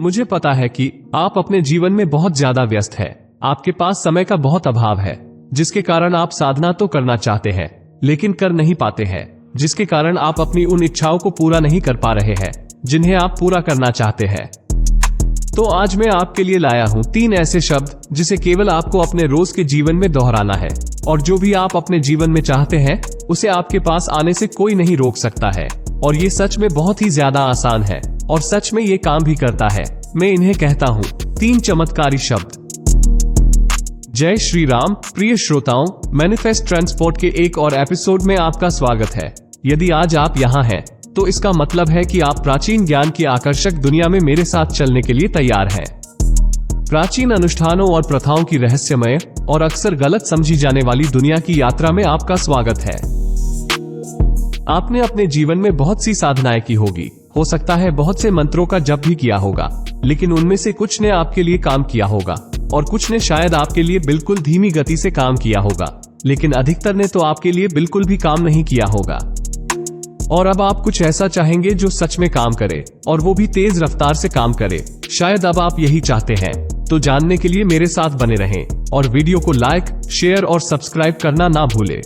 मुझे पता है कि आप अपने जीवन में बहुत ज्यादा व्यस्त है। आपके पास समय का बहुत अभाव है, जिसके कारण आप साधना तो करना चाहते हैं लेकिन कर नहीं पाते हैं, जिसके कारण आप अपनी उन इच्छाओं को पूरा नहीं कर पा रहे हैं जिन्हें आप पूरा करना चाहते हैं। तो आज मैं आपके लिए लाया हूँ 3 ऐसे शब्द जिसे केवल आपको अपने रोज के जीवन में दोहराना है, और जो भी आप अपने जीवन में चाहते हैं उसे आपके पास आने से कोई नहीं रोक सकता है। और ये सच में बहुत ही ज्यादा आसान है और सच में ये काम भी करता है। मैं इन्हें कहता हूँ 3 चमत्कारी शब्द। जय श्री राम। प्रिय श्रोताओं, मैनिफेस्ट ट्रांसपोर्ट के एक और एपिसोड में आपका स्वागत है। यदि आज आप यहाँ हैं तो इसका मतलब है कि आप प्राचीन ज्ञान की आकर्षक दुनिया में मेरे साथ चलने के लिए तैयार हैं। प्राचीन अनुष्ठानों और प्रथाओं की रहस्यमय और अक्सर गलत समझी जाने वाली दुनिया की यात्रा में आपका स्वागत है। आपने अपने जीवन में बहुत सी साधनाएं की होगी, हो सकता है बहुत से मंत्रों का जप भी किया होगा, लेकिन उनमें से कुछ ने आपके लिए काम किया होगा और कुछ ने शायद आपके लिए बिल्कुल धीमी गति से काम किया होगा, लेकिन अधिकतर ने तो आपके लिए बिल्कुल भी काम नहीं किया होगा। और अब आप कुछ ऐसा चाहेंगे जो सच में काम करे, और वो भी तेज रफ्तार से काम करे। शायद अब आप यही चाहते हैं। तो जानने के लिए मेरे साथ बने रहें और वीडियो को लाइक, शेयर और सब्सक्राइब करना ना भूलें,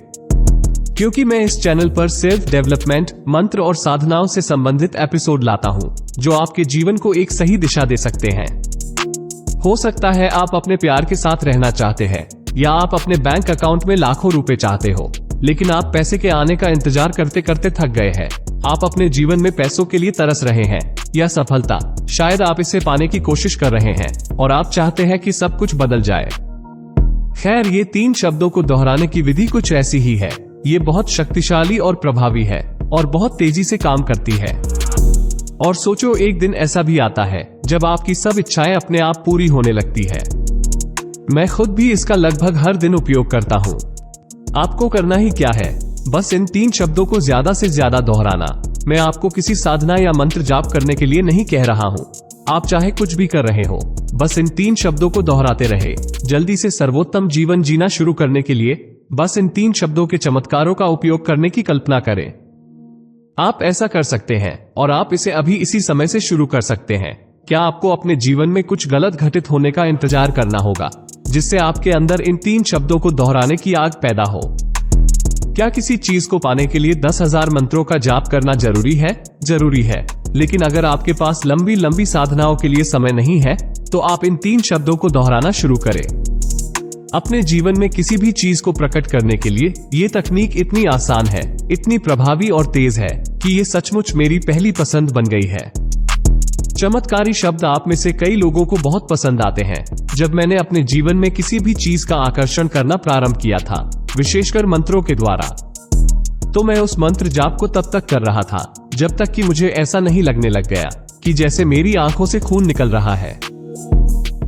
क्योंकि मैं इस चैनल पर सेल्फ डेवलपमेंट, मंत्र और साधनाओं से संबंधित एपिसोड लाता हूँ जो आपके जीवन को एक सही दिशा दे सकते हैं। हो सकता है आप अपने प्यार के साथ रहना चाहते हैं, या आप अपने बैंक अकाउंट में लाखों रुपए चाहते हो, लेकिन आप पैसे के आने का इंतजार करते करते थक गए हैं। आप अपने जीवन में पैसों के लिए तरस रहे हैं, या सफलता, शायद आप इसे पाने की कोशिश कर रहे हैं और आप चाहते हैं कि सब कुछ बदल जाए। खैर, ये 3 शब्दों को दोहराने की विधि कुछ ऐसी ही है। ये बहुत शक्तिशाली और प्रभावी है और बहुत तेजी से काम करती है। और सोचो, एक दिन ऐसा भी आता है जब आपकी सब इच्छाएं अपने आप पूरी होने लगती है। मैं खुद भी इसका लगभग हर दिन उपयोग करता हूँ। आपको करना ही क्या है, बस इन 3 शब्दों को ज्यादा से ज्यादा दोहराना। मैं आपको किसी साधना या मंत्र जाप करने के लिए नहीं कह रहा हूँ। आप चाहे कुछ भी कर रहे हो, बस इन 3 शब्दों को दोहराते रहे। जल्दी से सर्वोत्तम जीवन जीना शुरू करने के लिए बस इन 3 शब्दों के चमत्कारों का उपयोग करने की कल्पना करें। आप ऐसा कर सकते हैं और आप इसे अभी इसी समय से शुरू कर सकते हैं। क्या आपको अपने जीवन में कुछ गलत घटित होने का इंतजार करना होगा जिससे आपके अंदर इन 3 शब्दों को दोहराने की आग पैदा हो? क्या किसी चीज को पाने के लिए 10,000 मंत्रों का जाप करना जरूरी है? जरूरी है, लेकिन अगर आपके पास लंबी लंबी साधनाओं के लिए समय नहीं है तो आप इन 3 शब्दों को दोहराना शुरू करें। अपने जीवन में किसी भी चीज को प्रकट करने के लिए ये तकनीक इतनी आसान है, इतनी प्रभावी और तेज है कि ये सचमुच मेरी पहली पसंद बन गई है। चमत्कारी शब्द आप में से कई लोगों को बहुत पसंद आते हैं। जब मैंने अपने जीवन में किसी भी चीज का आकर्षण करना प्रारंभ किया था, विशेषकर मंत्रों के द्वारा, तो मैं उस मंत्र जाप को तब तक कर रहा था जब तक कि मुझे ऐसा नहीं लगने लग गया कि जैसे मेरी आंखों से खून निकल रहा है।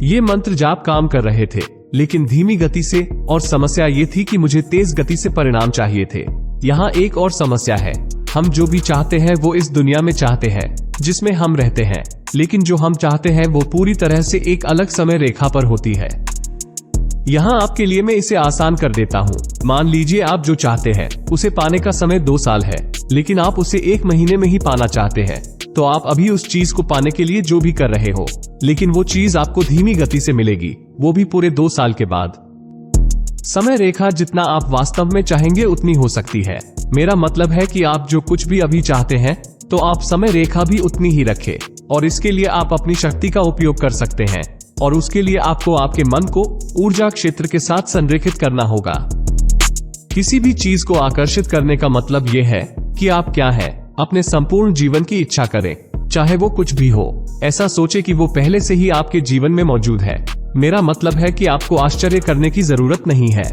ये मंत्र जाप काम कर रहे थे, लेकिन धीमी गति से, और समस्या ये थी कि मुझे तेज गति से परिणाम चाहिए थे। यहाँ एक और समस्या है, हम जो भी चाहते हैं वो इस दुनिया में चाहते हैं जिसमें हम रहते हैं, लेकिन जो हम चाहते हैं वो पूरी तरह से एक अलग समय रेखा पर होती है। यहाँ आपके लिए मैं इसे आसान कर देता हूँ। मान लीजिए आप जो चाहते हैं उसे पाने का समय 2 साल है, लेकिन आप उसे 1 महीने में ही पाना चाहते हैं, तो आप अभी उस चीज को पाने के लिए जो भी कर रहे हो, लेकिन वो चीज आपको धीमी गति से मिलेगी, वो भी पूरे 2 साल के बाद। समय रेखा जितना आप वास्तव में चाहेंगे उतनी हो सकती है। मेरा मतलब है कि आप जो कुछ भी अभी चाहते हैं तो आप समय रेखा भी उतनी ही रखें, और इसके लिए आप अपनी शक्ति का उपयोग कर सकते हैं, और उसके लिए आपको आपके मन को ऊर्जा क्षेत्र के साथ संरेखित करना होगा। किसी भी चीज को आकर्षित करने का मतलब ये है कि आप क्या है, अपने संपूर्ण जीवन की इच्छा करें, चाहे वो कुछ भी हो। ऐसा सोचे कि वो पहले से ही आपके जीवन में मौजूद है। मेरा मतलब है कि आपको आश्चर्य करने की जरूरत नहीं है।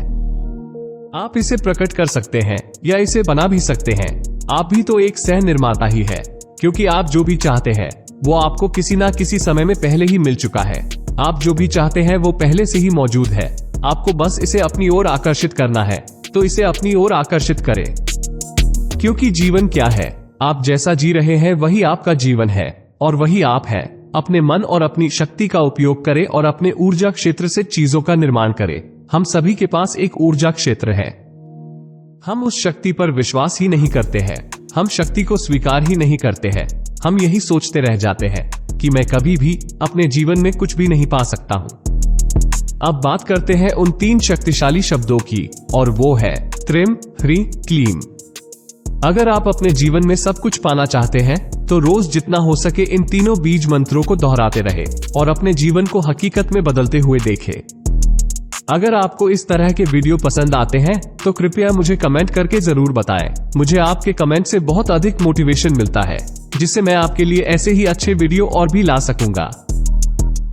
आप इसे प्रकट कर सकते हैं या इसे बना भी सकते हैं। आप भी तो एक सह निर्माता ही है, क्योंकि आप जो भी चाहते हैं वो आपको किसी ना किसी समय में पहले ही मिल चुका है। आप जो भी चाहते हैं वो पहले से ही मौजूद है। आपको बस इसे अपनी ओर आकर्षित करना है, तो इसे अपनी ओर आकर्षित करें। क्योंकि जीवन क्या है, आप जैसा जी रहे हैं वही आपका जीवन है, और वही आप हैं। अपने मन और अपनी शक्ति का उपयोग करें और अपने ऊर्जा क्षेत्र से चीजों का निर्माण करें। हम सभी के पास एक ऊर्जा क्षेत्र है। हम उस शक्ति पर विश्वास ही नहीं करते हैं, हम शक्ति को स्वीकार ही नहीं करते हैं। हम यही सोचते रह जाते हैं कि मैं कभी भी अपने जीवन में कुछ भी नहीं पा सकता हूं। अब बात करते हैं उन 3 शक्तिशाली शब्दों की, और वो है त्रिम, ह्री, क्लीम। अगर आप अपने जीवन में सब कुछ पाना चाहते हैं तो रोज जितना हो सके इन तीनों बीज मंत्रों को दोहराते रहे और अपने जीवन को हकीकत में बदलते हुए देखें। अगर आपको इस तरह के वीडियो पसंद आते हैं तो कृपया मुझे कमेंट करके जरूर बताएं। मुझे आपके कमेंट से बहुत अधिक मोटिवेशन मिलता है, जिससे मैं आपके लिए ऐसे ही अच्छे वीडियो और भी ला सकूंगा।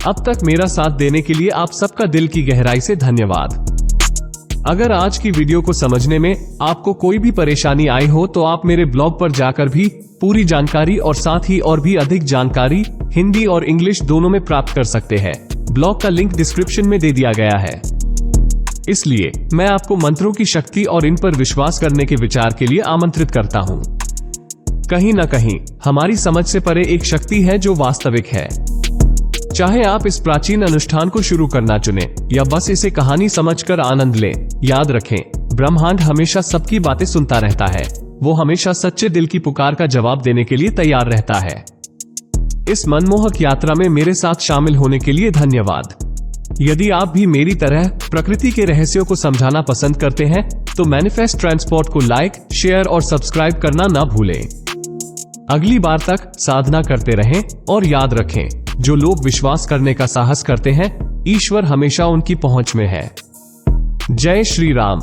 अब तक मेरा साथ देने के लिए आप सबका दिल की गहराई से धन्यवाद। अगर आज की वीडियो को समझने में आपको कोई भी परेशानी आई हो तो आप मेरे ब्लॉग पर जाकर भी पूरी जानकारी और साथ ही और भी अधिक जानकारी हिंदी और इंग्लिश दोनों में प्राप्त कर सकते हैं। ब्लॉग का लिंक डिस्क्रिप्शन में दे दिया गया है। इसलिए मैं आपको मंत्रों की शक्ति और इन पर विश्वास करने के विचार के लिए आमंत्रित करता हूं। कहीं न कहीं हमारी समझ से परे एक शक्ति है जो वास्तविक है। चाहे आप इस प्राचीन अनुष्ठान को शुरू करना चुने या बस इसे कहानी समझकर आनंद लें, याद रखें, ब्रह्मांड हमेशा सबकी बातें सुनता रहता है। वो हमेशा सच्चे दिल की पुकार का जवाब देने के लिए तैयार रहता है। इस मनमोहक यात्रा में मेरे साथ शामिल होने के लिए धन्यवाद। यदि आप भी मेरी तरह प्रकृति के रहस्यों को समझाना पसंद करते हैं तो मैनिफेस्ट ट्रांसपोर्ट को लाइक, शेयर और सब्सक्राइब करना ना भूलें। अगली बार तक साधना करते रहें और याद रखें, जो लोग विश्वास करने का साहस करते हैं, ईश्वर हमेशा उनकी पहुंच में है। जय श्री राम।